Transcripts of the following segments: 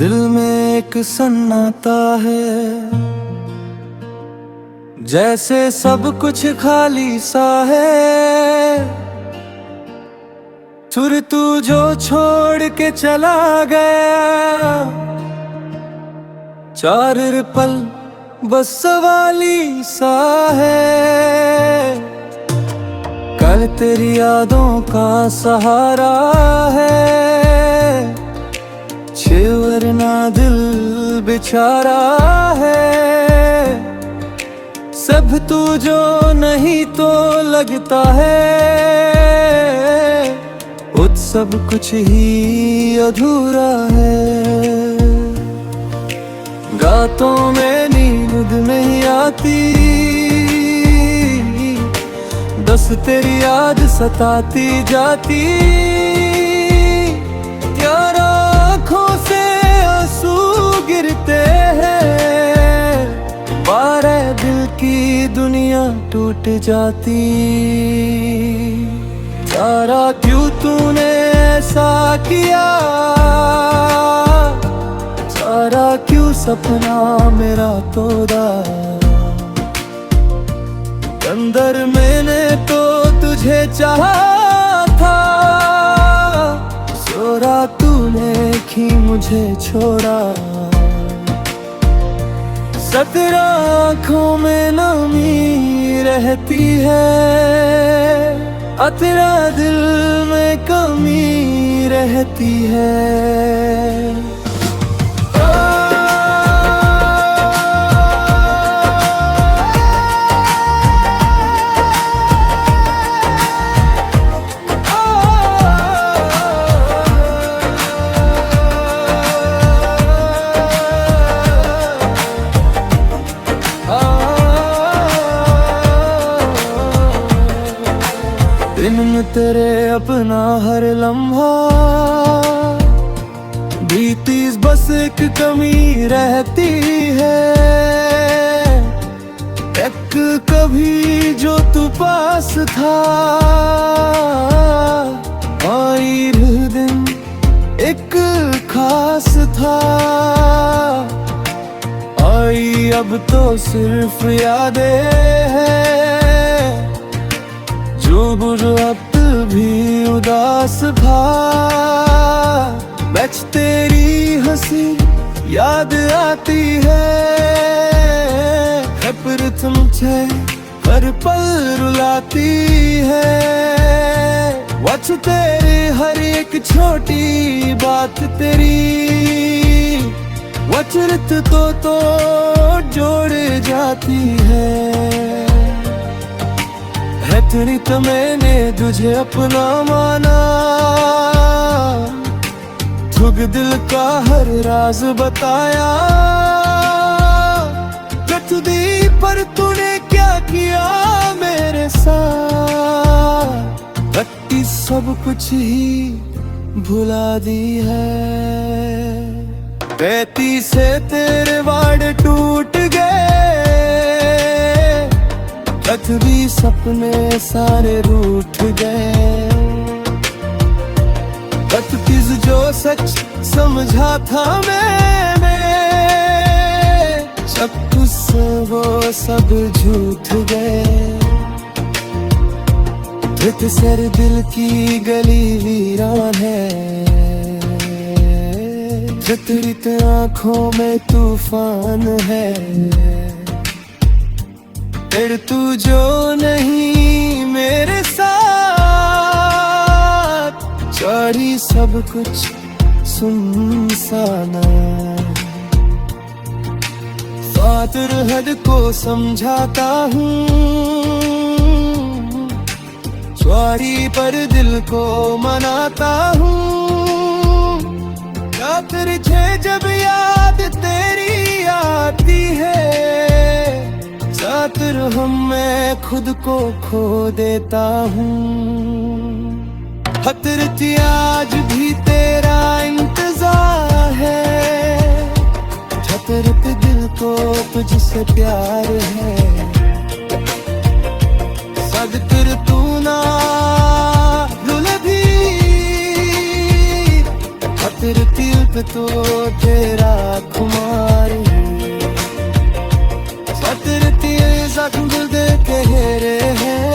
दिल में एक सन्नाटा है, जैसे सब कुछ खाली सा है। फिर तू जो छोड़ के चला गया, चार पल बस सवाली सा है। कल तेरी यादों का सहारा है, वरना दिल बेचारा है। सब तू जो नहीं तो लगता है, उत सब कुछ ही अधूरा है। रातों में नींद नहीं आती, बस तेरी याद सताती जाती। यार आँखों से आंसू गिरते हैं, बारे दिल की दुनिया टूट जाती। सारा क्यों तूने ऐसा किया, सारा क्यों सपना मेरा तोड़ा। अंदर मैंने तो तुझे चाहा था, सोरा तूने ही मुझे छोड़ा। 17 आँखों में नमी रहती है, तेरा दिल में कमी रहती है। दिन में तेरे अपना हर लम्हा बीती, बस एक कमी रहती है। एक कभी जो तू पास था, आई दिन एक खास था। आई अब तो सिर्फ यादें हैं, जो अब भी उदास था। बच तेरी हंसी याद आती है, पर तुमसे हर पल रुलाती है। वच तेरी हर एक छोटी बात तेरी, वचरत तो जोड़ जाती है। तेरी तो मैंने तुझे अपना माना, ठुक दिल का हर राज बताया। गठदी पर तूने क्या किया मेरे साथ, गट्टी सब कुछ ही भुला दी है। बेटी से तेरे वाड़ टूट गए, भी सपने सारे रूठ गए। किस जो सच समझा था मैंने, सब कुछ वो सब झूठ गए। धृत सर दिल की गली वीरान है, धृत आँखों में तूफान है। फिर तू जो नहीं मेरे साथ, सारी सब कुछ सुनसान। फातर हद को समझाता हूँ, सॉरी पर दिल को मनाता हूँ। तुझे जब याद तेरी आती है, साथ हम मैं खुद को खो देता हूँ। हतरती आज भी तेरा इंतजार है, छतरत दिल को तुझसे प्यार है। सदकर तू ना रुल भी, हतरती तो तेरा खुमारी सतरती जख्म दिल दे गहरे हैं,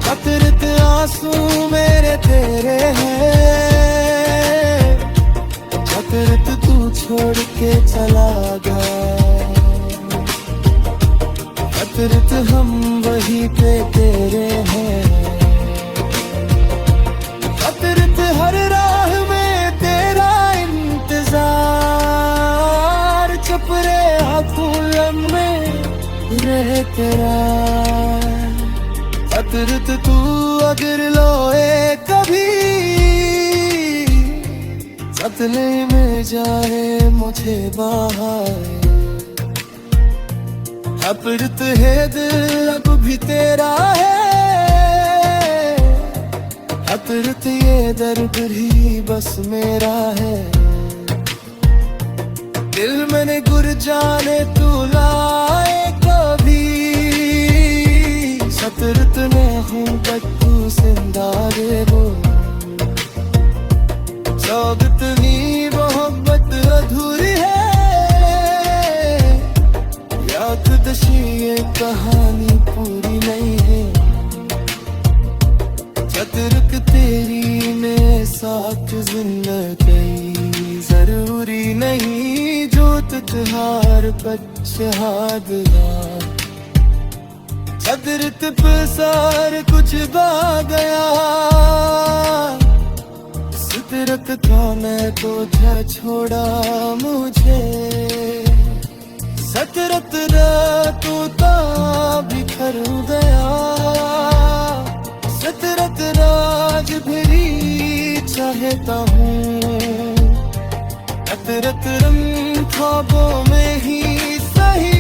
सतरत आंसू मेरे तेरे हैं, सतरत तू छोड़ के चला गया, सतरत हम वहीं पे तेरे हैं, सतरत हर राह में तेरा इंतजार, चुप रहे हाथों लम्बे रहे तेरा, सतरत तू अगर लोए कभी सतले में जाए मुझे बाहर, सतरत है दिल अब भी तेरा है, सतरत ये दर्द ही बस मेरा है, दिल मैंने गुर जाने तू लाए कभी, सतरत में हूँ तक तू जिंदा रे वो, सौगतनी मोहब्बत अधूरी है, याद दशी ये कहानी पूरी नहीं है, सतरत तेरी में साथ जिंदगी जरूरी नहीं, जो तुझहार बच्चाद सतरत पे सार कुछ बा गया, सतरत का मैं तो था छोड़ा मुझे, सतरत तू तो बिखर गया, सतरत राज भी चाहता हूँ, सतरत रंग ख्वाबों में ही सही,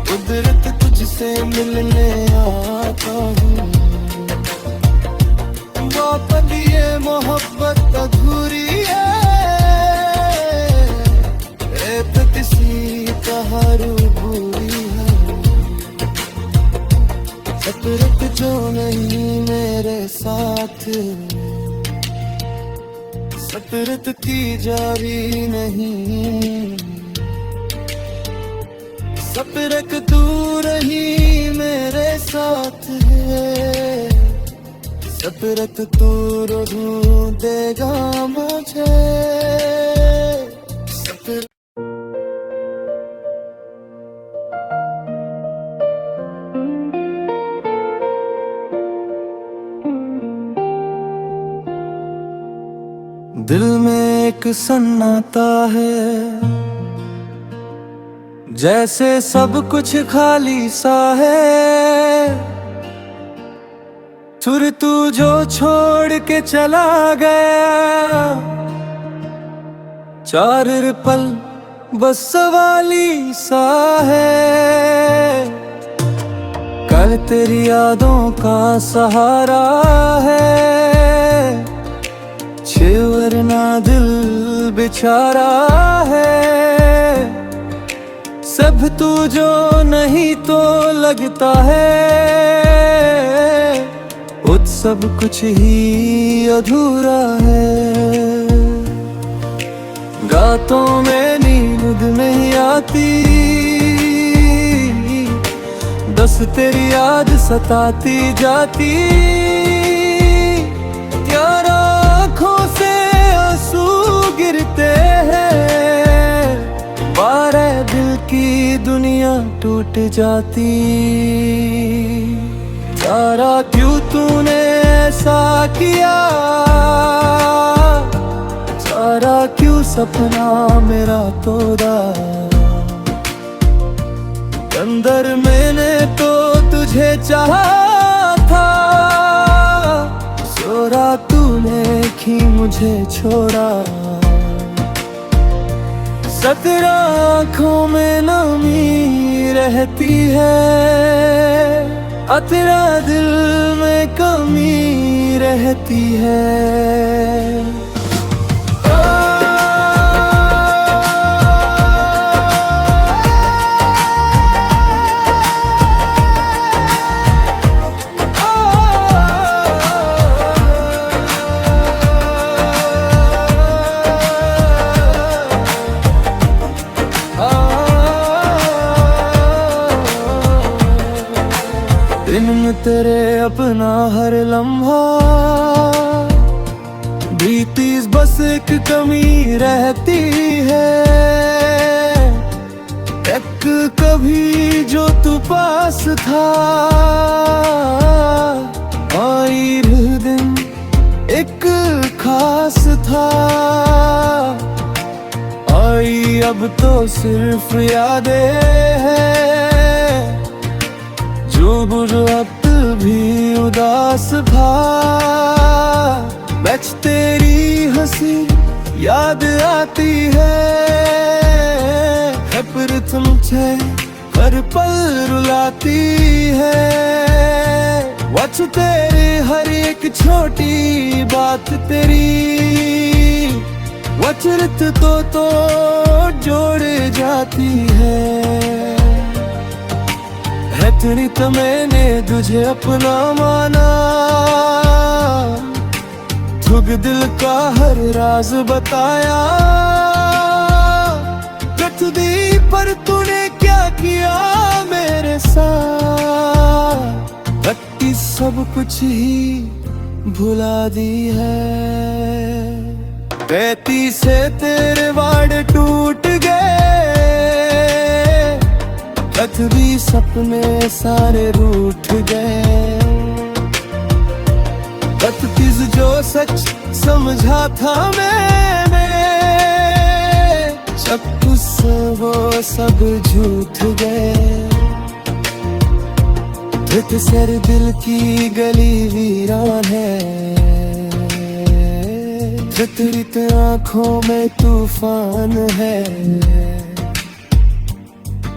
कुदरत तुझसे मिलने आता हूँ, वापस ये मोहब्बत अधूरी है, किसी कहारू बुरी है, सतरत जो नहीं मेरे साथ, सतरत की जारी नहीं, सतरत तू रही मेरे साथ है, सतरत तू ढूंढ देगा मुझे, सतरत दिल में एक सन्नाटा है, जैसे सब कुछ खाली सा है, सुर तू जो छोड़ के चला गया, चार पल बस सवाली सा है, कल तेरी यादों का सहारा है, वरना दिल बेचारा है, सब तू जो नहीं तो लगता है, उत सब कुछ ही अधूरा है, रातों में नींद नहीं आती, बस तेरी याद सताती जाती, यार आँखों से आंसू गिरते हैं, बारह दिल की दुनिया टूट जाती, सारा क्यों तूने ऐसा किया, सारा क्यों सपना मेरा तोड़ा, अंदर मैंने तो तुझे चाहा था, सोरा तूने ही मुझे छोड़ा, सतरा आँखों में नमी रहती है, तेरा दिल में कमी रहती है। तेरे अपना हर लम्हा, बीती बस एक कमी रहती है, एक कभी जो तू पास था, आई दिन एक खास था, आई अब तो सिर्फ यादें हैं, जो बुरा वक्त भी उदास था, बच तेरी हंसी याद आती है प्रथम छे हर पल रुलाती है, वच तेरे हर एक छोटी बात तेरी, वचरत तो जोड़ जाती है तेरी तो मैंने तुझे अपना माना, तुझ दिल का हर राज बताया, दी पर तूने क्या किया मेरे साथ, रखती सब कुछ ही भुला दी है, कहती से तेरे वाड़ टूट गए, भी सपने सारे रूठ गए, बत्तीस जो सच समझा था मैंने, वो सब झूठ गए, धुत सर दिल की गली वीरान है, रित आंखों में तूफान है,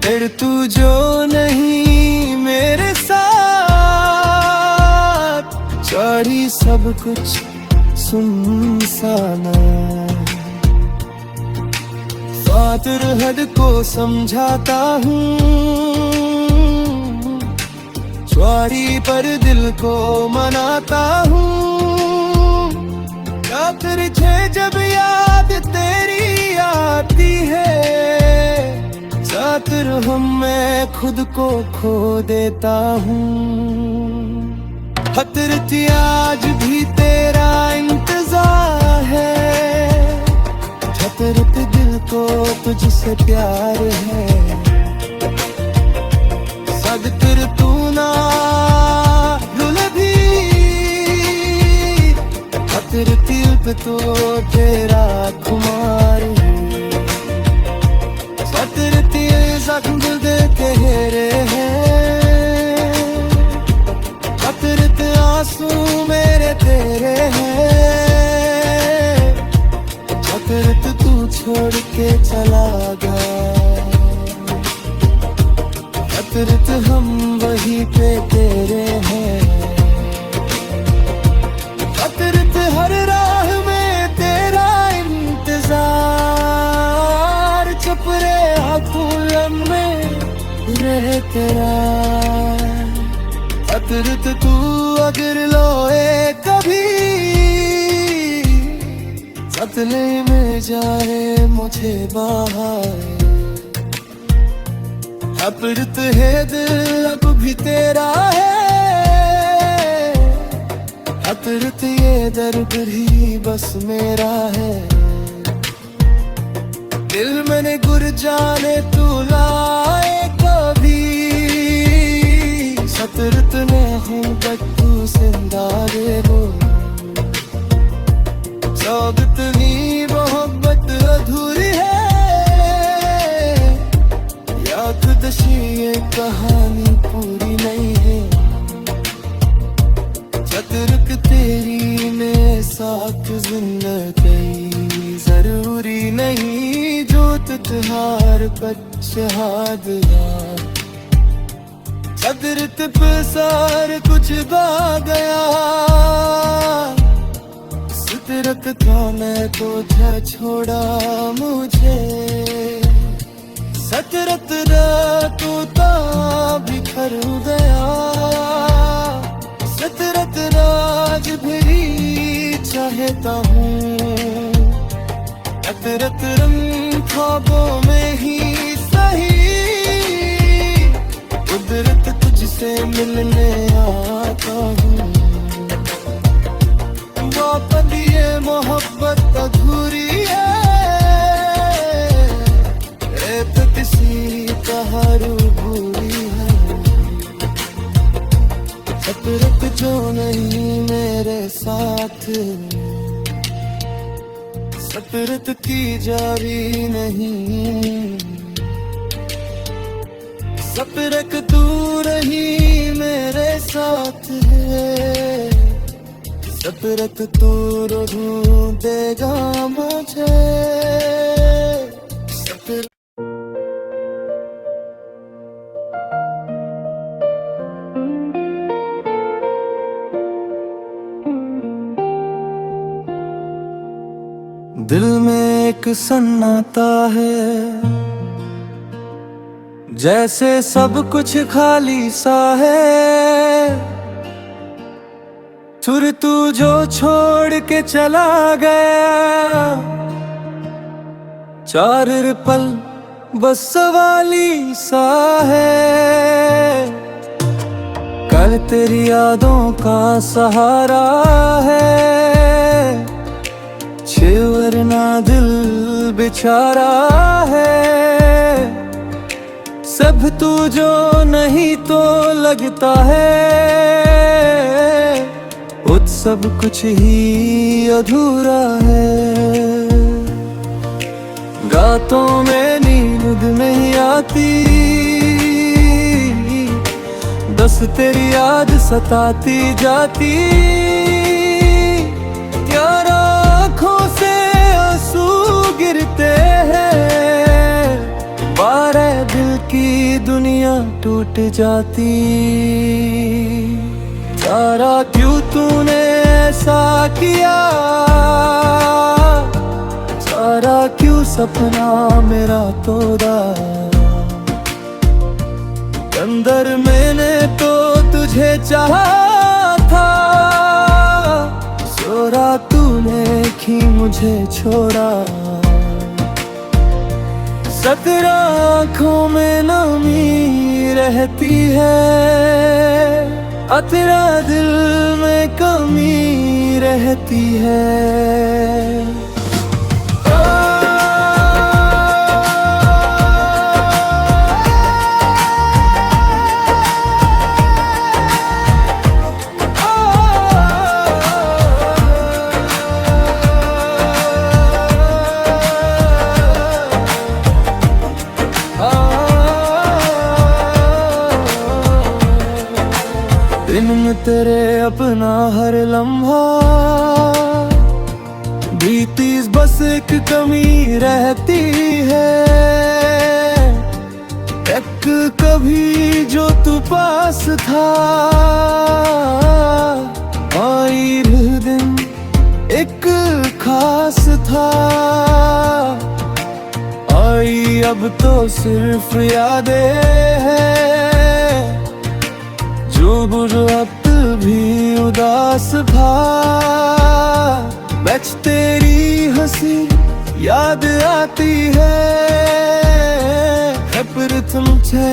फिर तू जो नहीं मेरे साथ, चढ़ी सब कुछ सुनसान, खातिर हद को समझाता हूँ, स्वारी पर दिल को मनाता हूँ, खातिर छे जब याद तेरी आती है, खातिर मैं खुद को खो देता हूँ, खातिर आज भी तेरा इंतजार है, छतरत दिल को तुझसे प्यार है, सदकर तू ना रुल भी, छतरत दिल तो तेरा कुमार है, छतरत जख्म दे तेरे हैं, छतरत आंसू मेरे तेरे हैं, छोड़ के चला गया, अतरत हम वहीं पे तेरे हैं, अतरत हर राह में तेरा इंतजार, चुप रहे फूलन में रहे तेरा, अतरत तू अगर लोए कभी, सतले में जाए मुझे बाहर, अपरत है दिल अब भी तेरा है, अपरत ये दर्द ही बस मेरा है, दिल मैंने गुर जाने तू लाए कभी, सतरत ने हम तक तू जिंदा रे वो, इतनी मोहब्बत अधूरी है, या खुदशी ये कहानी पूरी नहीं है, चतरक तेरी में साथ जिंदगी जरूरी नहीं, जो तुहार पछहाद यार, चतरत पे सार कुछ बा गया, फितरत था मैं तो छोड़ा मुझे, सतरत तू तो बिखर गया, सतरत राज भी चाहता हूँ, सतरत रंग ख्वाबों में ही सही, कुदरत तुझसे मिलने आ साथ सफरत की जारी नहीं, सफरक तू रही मेरे साथ है, सफरक तू ढूंढेगा मुझे सफर। दिल में एक सन्नाटा है, जैसे सब कुछ खाली सा है। फिर तू जो छोड़ के चला गया, चार पल बस सवाली सा है। कल तेरी यादों का सहारा है, वरना दिल बेचारा है। सब तू जो नहीं तो लगता है, उत सब कुछ ही अधूरा है। रातों में नींद नहीं आती, बस तेरी याद सताती जाती। यार आँखों से आंसू गिरते हैं, बारे दिल की दुनिया टूट जाती। सारा क्यों तूने ऐसा किया, सारा क्यों सपना मेरा तोड़ा। अंदर मैंने तो तुझे चाहा था, सोरा तूने ही मुझे छोड़ा। सतरा आँखों में नमी रहती है, तेरा दिल में कमी रहती है। दिन में तेरे अपना हर लम्हा बीती, बस एक कमी रहती है। एक कभी जो तू पास था, आई दिन एक खास था। आई अब तो सिर्फ यादें हैं, जो वक्त भी उदास था। बच तेरी हंसी याद आती है, पर तुमसे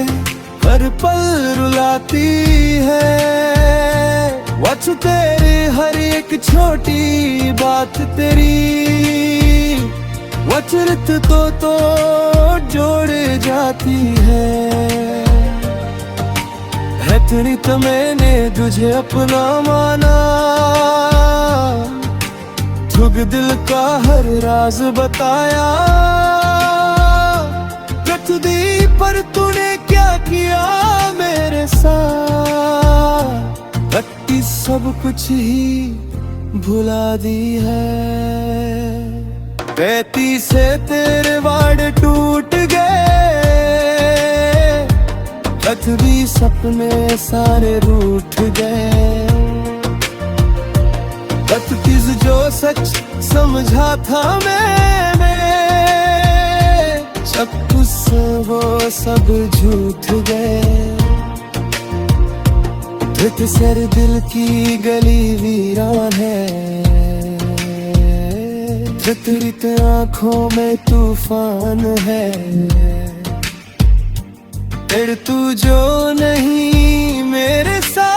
हर पल रुलाती है। वच तेरी हर एक छोटी बात तेरी, वचरत तो जोड़ जाती है। तेरी तो मैंने तुझे अपना माना, ठुक दिल का हर राज बताया। पृथ्वी पर तूने क्या किया मेरे साथ, धरती सब कुछ ही भुला दी है। बेटी से तेरे वाड़ टूट गए, पृथ्वी सपने सारे रूठ गए। बत्तीस जो सच समझा था मैंने, सब कुछ वो सब झूठ गए। धृत सर दिल की गली वीरान है, धृत आँखों में तूफान है। फिर तू जो नहीं मेरे साथ,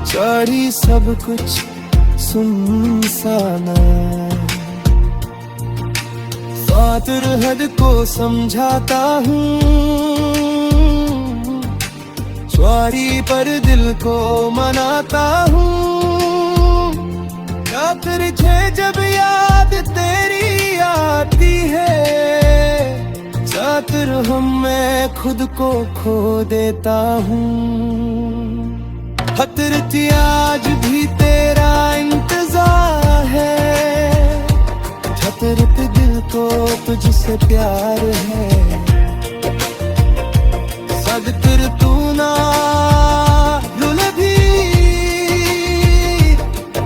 सारी सब कुछ सुनसान। फातर हद को समझाता हूँ, सवारी पर दिल को मनाता हूँ। तुझे जब याद तेरी आती है, चातर हम मैं खुद को खो देता हूँ। हतरत आज भी तेरा इंतजार है, हतरत दिल को तुझसे प्यार है। सदकर तू ना रुल भी,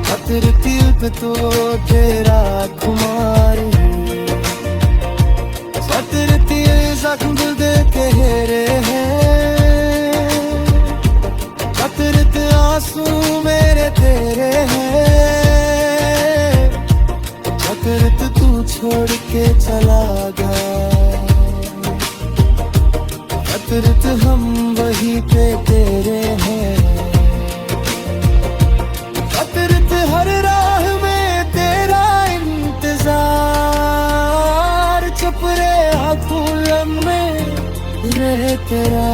हतरत तो तेरा खुमार है। सदरत जख्म दे तेरे हैं, हतरत आंसू मेरे तेरे हैं। हतरत तू छोड़ के चला गया, हतरत हम वहीं पे तेरे हैं। हतरत हर राह में तेरा इंतजार, चुप रहे फूलन में रहे तेरा।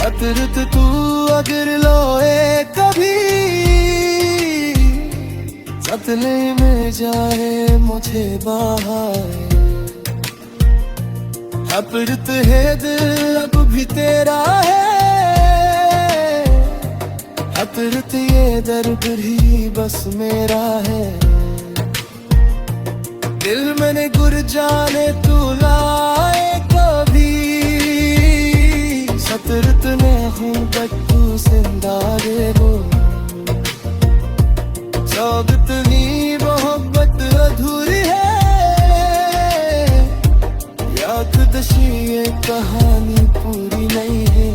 हतरत तू अगर लोए कभी, सतले में जाए मुझे बाहर। हतरत है दिल अब भी तेरा है, हतरत ये दर्द भी बस मेरा है। दिल मैंने गुर जाने तू लाए कभी, हतरत ने हूँ बट्टू जिंदा रे वो। सौगतनी मोहब्बत अधूरी है, याददशी ये कहानी पूरी नहीं है।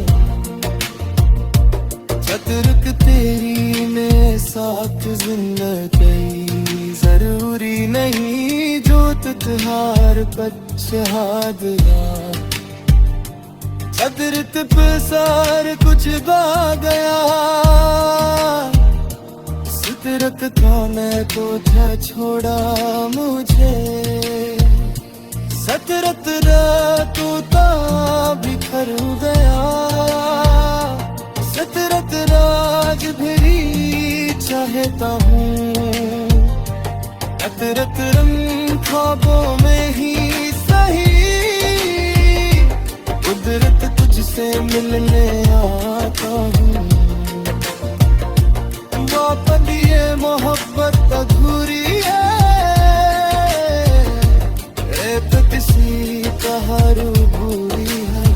हतरत तेरी में साथ जिंदगी जरूरी नहीं, जो तुझहार पछहाद यार। हतरत पे सार कुछ गा गया, सतरत था मैं तो था छोड़ा मुझे। सतरत तू तो बिखर गया, सतरत राज भी चाहता हूँ। हतरत रंग ख्वाबों में ही सही, कुदरत तुझसे मिलने आता हूँ। वापस ये मोहब्बत अधूरी है, तो किसी कहारू बुरी है।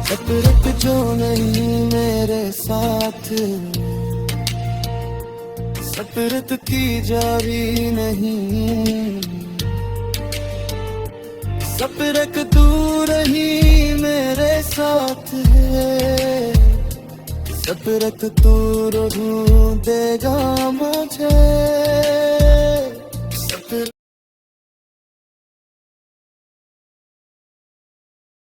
हतरत जो नहीं मेरे साथ, हतरत की जारी नहीं। सफरक तू रही मेरे साथ है, सफरक तू ढूंढ देगा मुझे।